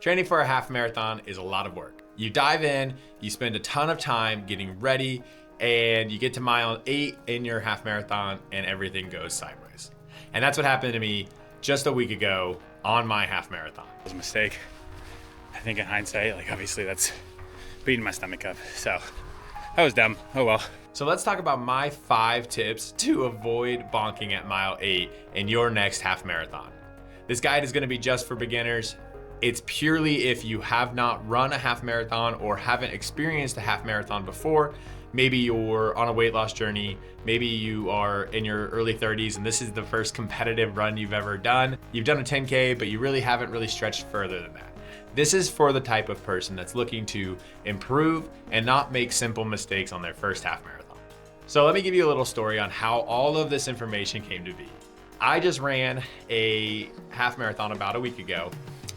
Training for a half marathon is a lot of work. You dive in, you spend a ton of time getting ready, and you get to mile 8 in your half marathon and everything goes sideways. And that's what happened to me just a week ago on my half marathon. It was a mistake. I think in hindsight, obviously that's beating my stomach up. So that was dumb. Oh well. So let's talk about my 5 tips to avoid bonking at mile 8 in your next half marathon. This guide is gonna be just for beginners. It's purely if you have not run a half marathon or haven't experienced a half marathon before. Maybe you're on a weight loss journey. Maybe you are in your early 30s and this is the first competitive run you've ever done. You've done a 10K, but you really haven't stretched further than that. This is for the type of person that's looking to improve and not make simple mistakes on their first half marathon. So let me give you a little story on how all of this information came to be. I just ran a half marathon about a week ago,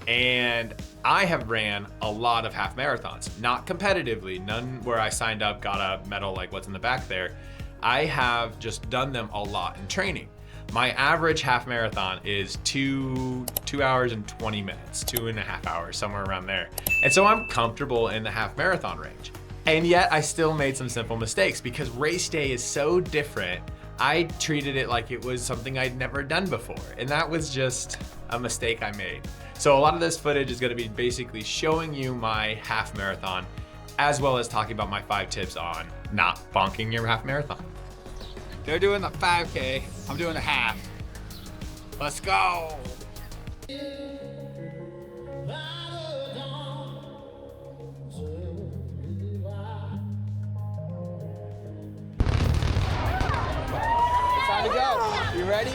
and I have ran a lot of half marathons, not competitively, none where I signed up, got a medal like what's in the back there. I have just done them a lot in training. My average half marathon is 2 hours and 20 minutes, 2.5 hours, somewhere around there. And so I'm comfortable in the half marathon range. And yet I still made some simple mistakes because race day is so different. I treated it like it was something I'd never done before. And that was just a mistake I made. So a lot of this footage is gonna be basically showing you my half marathon, as well as talking about my 5 tips on not bonking your half marathon. They're doing the 5K, I'm doing the half. Let's go. It's time to go. You ready?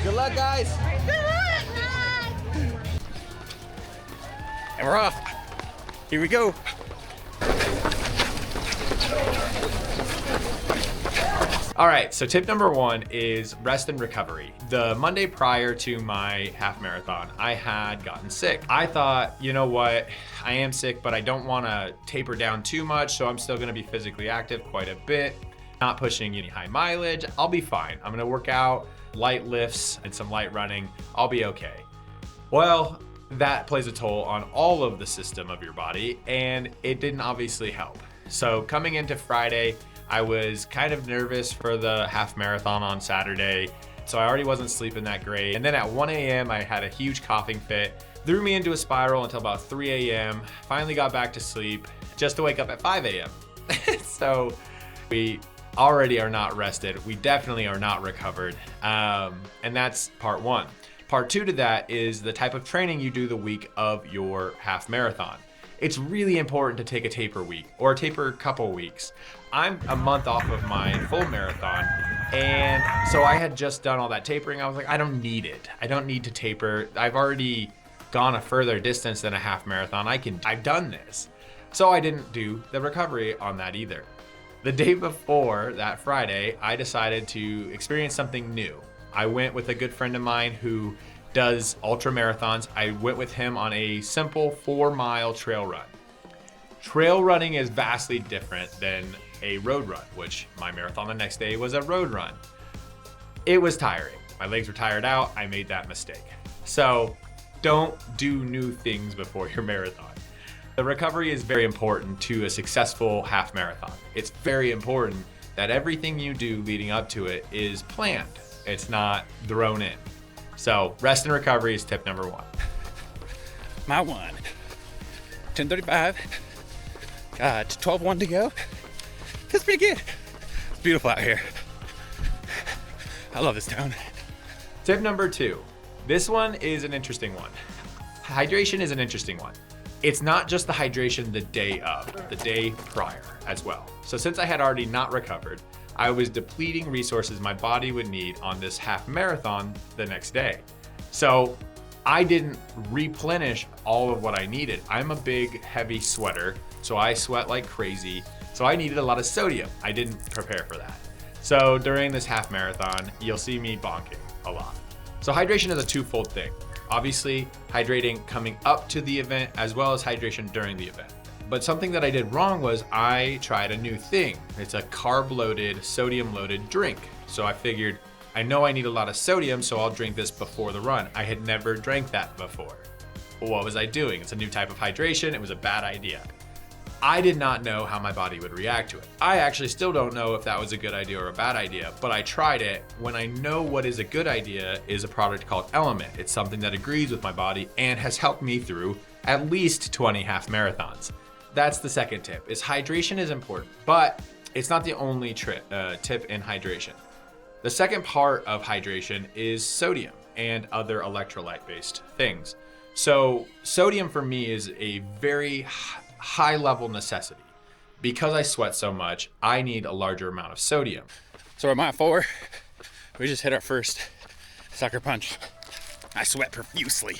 Good luck, guys. And we're off. Here we go. All right, so tip number 1 is rest and recovery. The Monday prior to my half marathon, I had gotten sick. I thought, you know what, I am sick, but I don't wanna taper down too much, so I'm still gonna be physically active quite a bit, not pushing any high mileage. I'll be fine. I'm gonna work out, light lifts, and some light running. I'll be okay. Well, that plays a toll on all of the system of your body, and it didn't obviously help. So coming into Friday, I was kind of nervous for the half marathon on Saturday, so I already wasn't sleeping that great. And then at 1 a.m., I had a huge coughing fit, threw me into a spiral until about 3 a.m., finally got back to sleep, just to wake up at 5 a.m. So we already are not rested. We definitely are not recovered. And that's part 1. Part 2 to that is the type of training you do the week of your half marathon. It's really important to take a taper week or a taper couple weeks. I'm a month off of my full marathon, and so I had just done all that tapering. I was like, I don't need it. I don't need to taper. I've already gone a further distance than a half marathon. I've done this. So I didn't do the recovery on that either. The day before that Friday, I decided to experience something new. I went with a good friend of mine who does ultra marathons. I went with him on a simple 4-mile trail run. Trail running is vastly different than a road run, which my marathon the next day was a road run. It was tiring. My legs were tired out. I made that mistake. So don't do new things before your marathon. The recovery is very important to a successful half marathon. It's very important that everything you do leading up to it is planned. It's not thrown in. So rest and recovery is tip number 1. Mile 1. 10:35. Got 12:1 to go. That's pretty good. It's beautiful out here. I love this town. Tip number 2. This one is an interesting one. Hydration is an interesting one. It's not just the hydration the day of, the day prior as well. So since I had already not recovered, I was depleting resources my body would need on this half marathon the next day. So I didn't replenish all of what I needed. I'm a big, heavy sweater, so I sweat like crazy. So I needed a lot of sodium. I didn't prepare for that. So during this half marathon, you'll see me bonking a lot. So hydration is a twofold thing. Obviously, hydrating coming up to the event as well as hydration during the event. But something that I did wrong was I tried a new thing. It's a carb-loaded, sodium-loaded drink. So I figured I know I need a lot of sodium, so I'll drink this before the run. I had never drank that before. What was I doing? It's a new type of hydration. It was a bad idea. I did not know how my body would react to it. I actually still don't know if that was a good idea or a bad idea, but I tried it. When I know what is a good idea is a product called Element. It's something that agrees with my body and has helped me through at least 20 half marathons. That's the second tip, is hydration is important, but it's not the only tip in hydration. The second part of hydration is sodium and other electrolyte-based things. So sodium for me is a very high level necessity. Because I sweat so much, I need a larger amount of sodium. So at mile 4, we just hit our first sucker punch. I sweat profusely,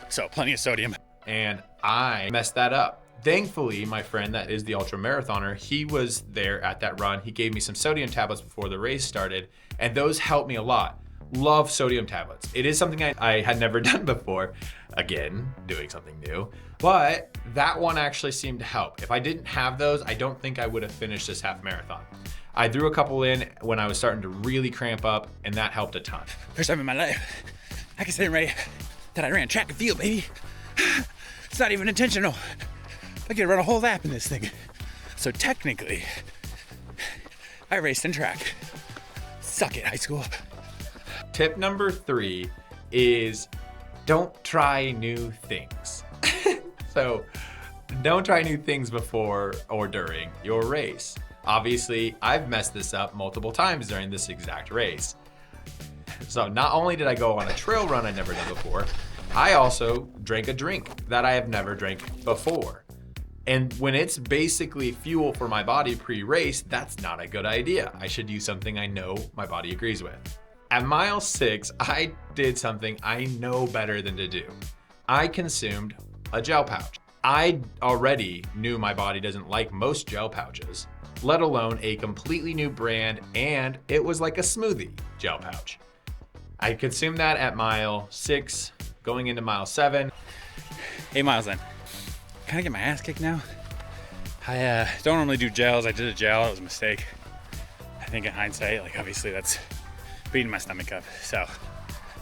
so plenty of sodium. And I messed that up. Thankfully, my friend that is the ultra marathoner, he was there at that run. He gave me some sodium tablets before the race started, and those helped me a lot. Love sodium tablets. It is something I had never done before. Again, doing something new. But that one actually seemed to help. If I didn't have those, I don't think I would have finished this half marathon. I threw a couple in when I was starting to really cramp up, and that helped a ton. First time in my life, I can say right that I ran track and field, baby. It's not even intentional. I could run a whole lap in this thing. So technically, I raced in track. Suck it, high school. Tip number 3 is don't try new things. So don't try new things before or during your race. Obviously, I've messed this up multiple times during this exact race. So not only did I go on a trail run I'd never done before, I also drank a drink that I have never drank before. And when it's basically fuel for my body pre-race, that's not a good idea. I should use something I know my body agrees with. At mile 6, I did something I know better than to do. I consumed a gel pouch. I already knew my body doesn't like most gel pouches, let alone a completely new brand, and it was like a smoothie gel pouch. I consumed that at mile 6, going into mile 7. 8 miles in. Kind of get my ass kicked now. I don't normally do gels. I did a gel. It was a mistake. I think in hindsight, like obviously that's beating my stomach up. So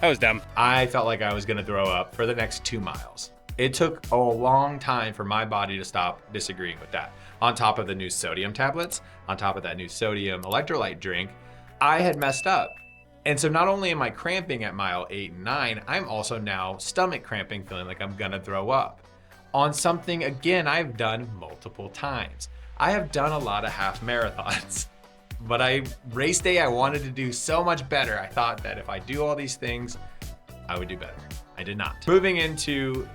that was dumb. I felt like I was gonna throw up for the next 2 miles. It took a long time for my body to stop disagreeing with that. On top of the new sodium tablets, on top of that new sodium electrolyte drink, I had messed up. And so not only am I cramping at mile 8 and 9, I'm also now stomach cramping, feeling like I'm gonna throw up. On something, again, I've done multiple times. I have done a lot of half marathons. But race day, I wanted to do so much better. I thought that if I do all these things, I would do better. I did not. Moving into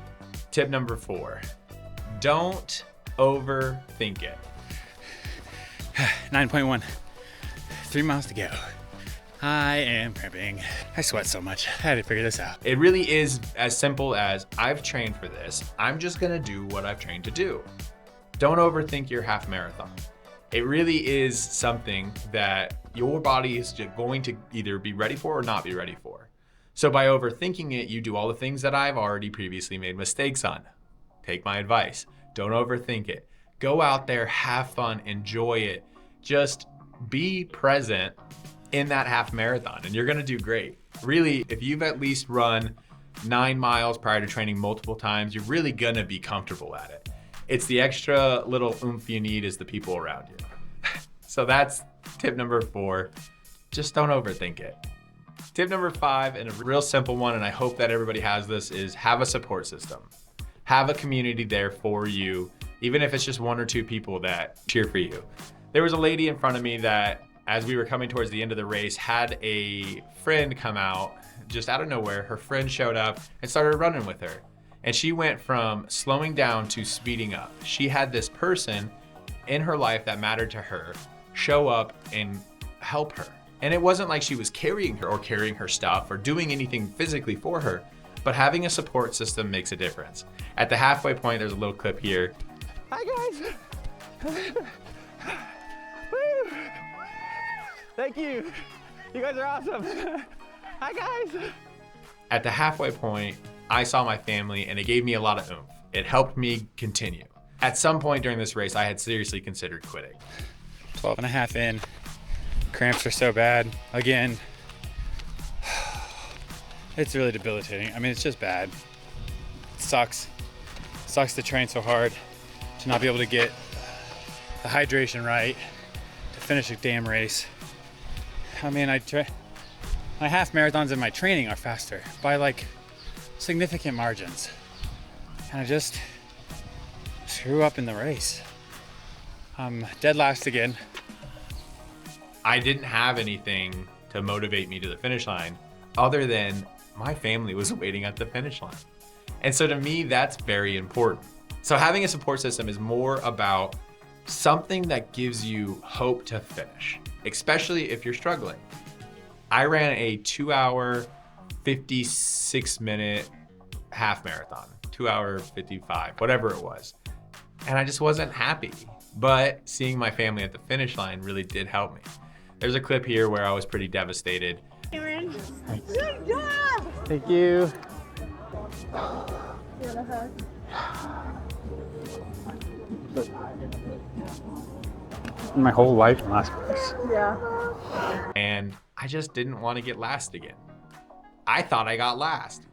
tip number 4, don't overthink it. 9.1, 3 miles to go. I am cramping. I sweat so much. I had to figure this out. It really is as simple as I've trained for this. I'm just gonna do what I've trained to do. Don't overthink your half marathon. It really is something that your body is just going to either be ready for or not be ready for. So by overthinking it, you do all the things that I've already previously made mistakes on. Take my advice. Don't overthink it. Go out there, have fun, enjoy it. Just be present in that half marathon and you're gonna do great. Really, if you've at least run 9 miles prior to training multiple times, you're really gonna be comfortable at it. It's the extra little oomph you need is the people around you. So that's tip number 4. Just don't overthink it. Tip number 5, and a real simple one, and I hope that everybody has this, is have a support system. Have a community there for you, even if it's just 1 or 2 people that cheer for you. There was a lady in front of me that, as we were coming towards the end of the race, had a friend come out just out of nowhere. Her friend showed up and started running with her. And she went from slowing down to speeding up. She had this person in her life that mattered to her show up and help her. And it wasn't like she was carrying her or carrying her stuff or doing anything physically for her, but having a support system makes a difference. At the halfway point, there's a little clip here. Hi guys. Woo. Thank you. You guys are awesome. Hi guys. At the halfway point, I saw my family and it gave me a lot of oomph. It helped me continue. At some point during this race, I had seriously considered quitting. 12 and a half in. Cramps are so bad. Again, It's really debilitating. I mean, it's just bad. It sucks. It sucks to train so hard, to not be able to get the hydration right, to finish a damn race. I mean, my half marathons in my training are faster by like significant margins. And I just screw up in the race. I'm dead last again. I didn't have anything to motivate me to the finish line other than my family was waiting at the finish line. And so to me, that's very important. So having a support system is more about something that gives you hope to finish, especially if you're struggling. I ran a 2 hour, 56 minute half marathon, 2 hour, 55, whatever it was. And I just wasn't happy. But seeing my family at the finish line really did help me. There's a clip here where I was pretty devastated. Good job! Thank you. My whole life in last place. Yeah. And I just didn't want to get last again. I thought I got last.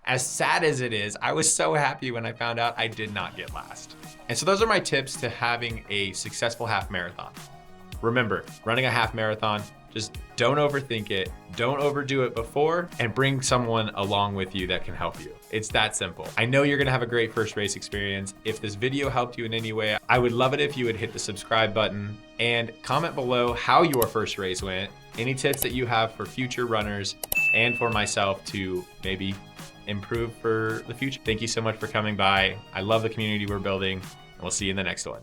As sad as it is, I was so happy when I found out I did not get last. And so those are my tips to having a successful half marathon. Remember, running a half marathon, just don't overthink it, don't overdo it before, and bring someone along with you that can help you. It's that simple. I know you're gonna have a great first race experience. If this video helped you in any way, I would love it if you would hit the subscribe button and comment below how your first race went, any tips that you have for future runners and for myself to maybe improve for the future. Thank you so much for coming by. I love the community we're building, and we'll see you in the next one.